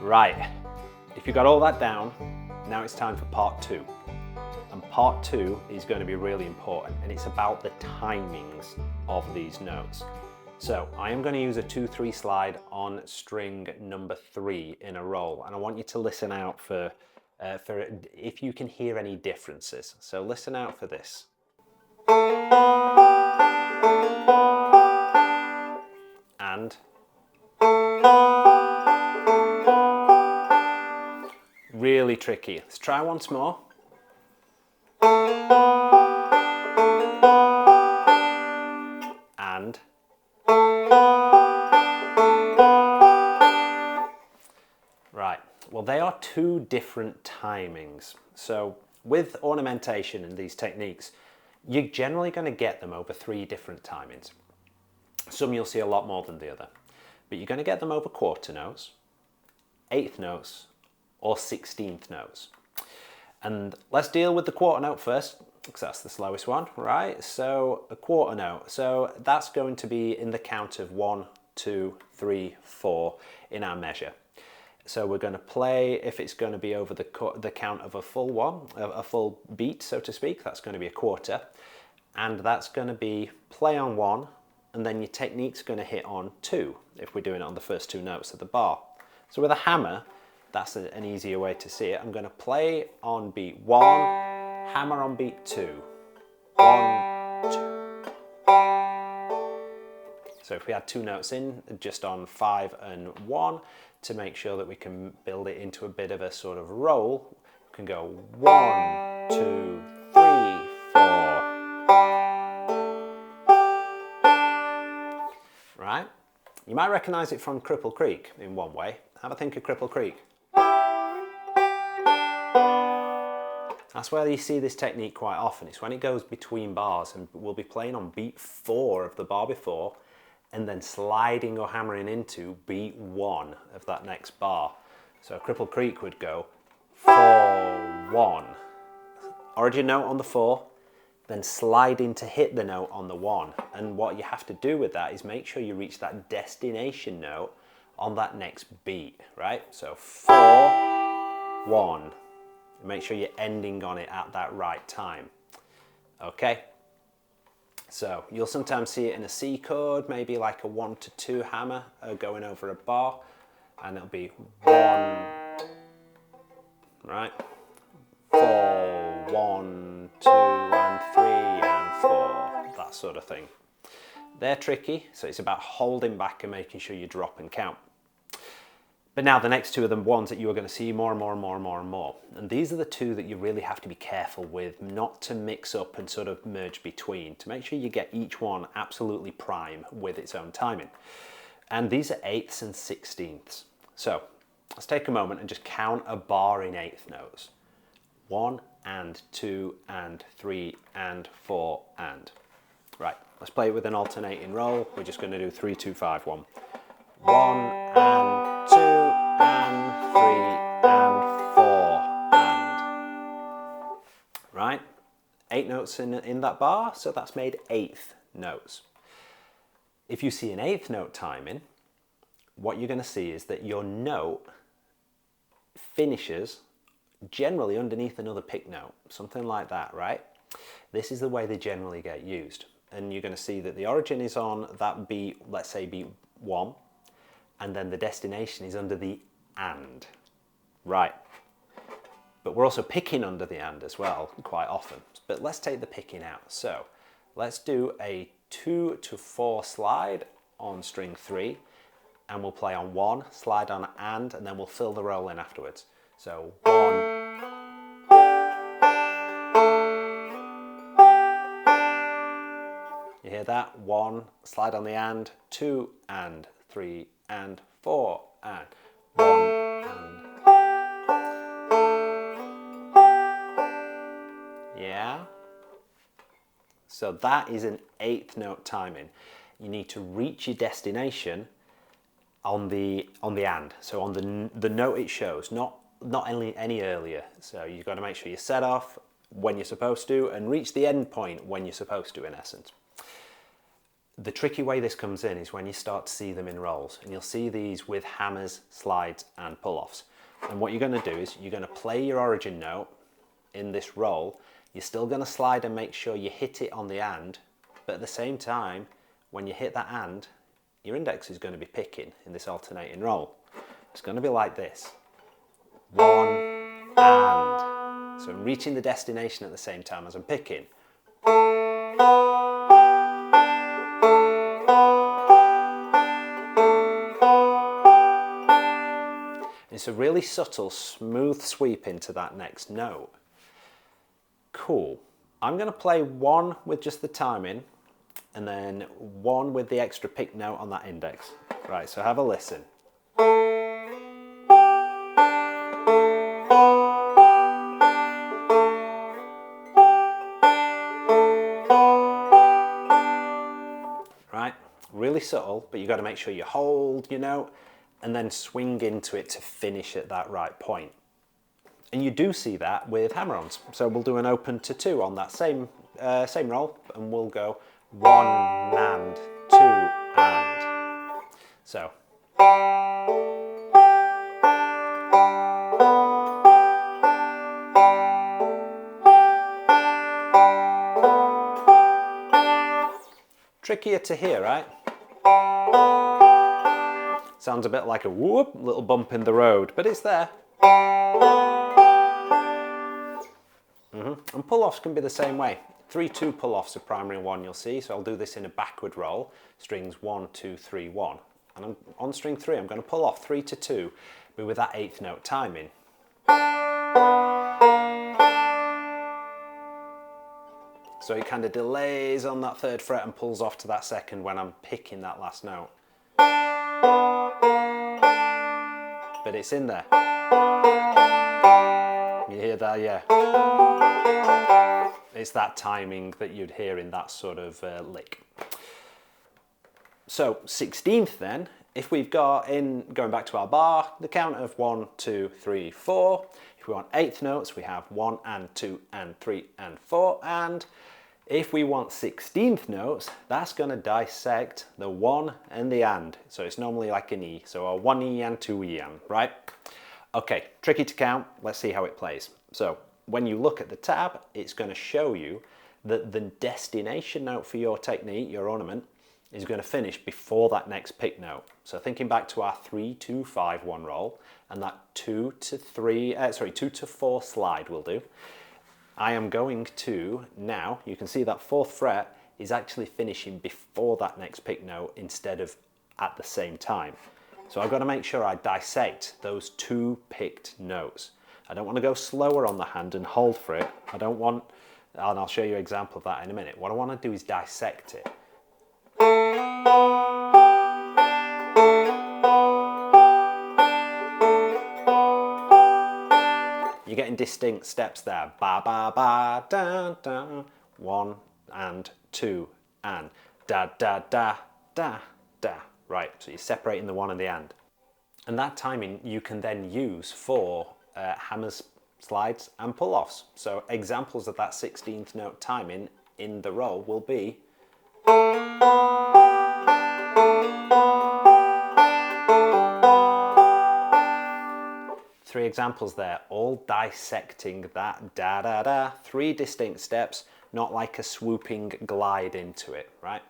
Right, if you got all that down, now it's time for part two. And part two is going to be really important, and it's about the timings of these notes. So I am going to use a 2-3 slide on string number 3 in a roll, and I want you to listen out for if you can hear any differences. So listen out for this. And really tricky. Let's try once more. And right, well, they are two different timings. So with ornamentation and these techniques, you're generally going to get them over 3 different timings. Some you'll see a lot more than the other, but you're going to get them over quarter notes, 8th notes, or 16th notes. And let's deal with the quarter note first, because that's the slowest one, right? So a quarter note, so that's going to be in the count of 1, 2, 3, 4 in our measure. So we're going to play, if it's going to be over the count of a full one, a full beat, so to speak, that's going to be a quarter. And that's going to be play on 1, and then your technique's going to hit on 2, if we're doing it on the first 2 notes of the bar. So with a hammer, that's an easier way to see it. I'm going to play on beat 1, hammer on beat 2. 1, 2. So if we had 2 notes in, just on 5 and 1, to make sure that we can build it into a bit of a sort of roll, we can go 1, 2, 3, 4. Right? You might recognise it from Cripple Creek in one way. Have a think of Cripple Creek. That's where you see this technique quite often. It's when it goes between bars, and we'll be playing on beat 4 of the bar before, and then sliding or hammering into beat 1 of that next bar. So Cripple Creek would go 4, 1. Origin note on the 4, then sliding to hit the note on the 1. And what you have to do with that is make sure you reach that destination note on that next beat, right? So 4, 1. Make sure you're ending on it at that right time. Okay? So you'll sometimes see it in a C chord, maybe like a 1 to 2 hammer going over a bar, and it'll be 1, right? 4, 1, 2, and 3, and 4, that sort of thing. They're tricky, so it's about holding back and making sure you drop and count. But now the next 2 are the ones that you are going to see more and more and more and more and more. And these are the 2 that you really have to be careful with, not to mix up and sort of merge between, to make sure you get each one absolutely prime with its own timing. And these are 8ths and 16ths. So let's take a moment and just count a bar in 8th notes. 1 and 2 and 3 and 4 and. Right, let's play it with an alternating roll. We're just going to do 3, 2, 5, 1. 1 and 2 and 3 and 4 and. Right, 8 notes in that bar, so that's made 8th notes. If you see an 8th note timing, what you're going to see is that your note finishes generally underneath another pick note, something like that, right? This is the way they generally get used. And you're going to see that the origin is on that beat, let's say beat 1, and then the destination is under the and. Right. But we're also picking under the and as well, quite often. But let's take the picking out. So let's do a 2 to 4 slide on string 3, and we'll play on 1, slide on and then we'll fill the roll in afterwards. So 1. You hear that? 1, slide on the and, 2 and 3 and 4 and 1 and. Yeah? So that is an 8th note timing. You need to reach your destination on the and, so on the note it shows, not any earlier. So you've got to make sure you set off when you're supposed to and reach the end point when you're supposed to, in essence. The tricky way this comes in is when you start to see them in rolls, and you'll see these with hammers, slides and pull-offs. And what you're going to do is you're going to play your origin note in this roll. You're still going to slide and make sure you hit it on the and, but at the same time, when you hit that and, your index is going to be picking in this alternating roll. It's going to be like this. One and. So I'm reaching the destination at the same time as I'm picking. It's a really subtle, smooth sweep into that next note. Cool. I'm going to play one with just the timing and then one with the extra pick note on that index. Right, so have a listen. Right, really subtle, but you've got to make sure you hold your note and then swing into it to finish at that right point. And you do see that with hammer-ons. So we'll do an open to 2 on that same roll, and we'll go 1 and 2 and. So. Trickier to hear, right? Sounds a bit like a whoop, little bump in the road, but it's there. And pull-offs can be the same way. 3-2 pull-offs are primary 1, you'll see, so I'll do this in a backward roll, strings 1, 2, 3, 1. And on string 3, I'm going to pull off 3 to 2, but with that 8th note timing. So it kind of delays on that 3rd fret and pulls off to that 2nd when I'm picking that last note. But it's in there. You hear that? Yeah. It's that timing that you'd hear in that sort of lick. So 16th then, if we've got going back to our bar, the count of 1, 2, 3, 4. If we want 8th notes, we have 1 and 2 and 3 and 4 and. If we want 16th notes, that's going to dissect the 1 and the and. So it's normally like an E. So a 1E and 2E and, right? Okay, tricky to count. Let's see how it plays. So when you look at the tab, it's going to show you that the destination note for your technique, your ornament, is going to finish before that next pick note. So thinking back to our 3-2-5-1 roll and that 2 to 4 slide will do. I am going to now, you can see that 4th fret is actually finishing before that next pick note instead of at the same time. So I've got to make sure I dissect those 2 picked notes. I don't want to go slower on the hand and hold for it. I don't want, and I'll show you an example of that in a minute. What I want to do is dissect it. You're getting distinct steps there. Ba ba ba da da. 1 and 2 and. Da da da da da. Right, so you're separating the 1 and the and. And that timing you can then use for hammers, slides and pull-offs. So examples of that 16th note timing in the roll will be. Three examples there, all dissecting that da da da. 3 distinct steps, not like a swooping glide into it, right?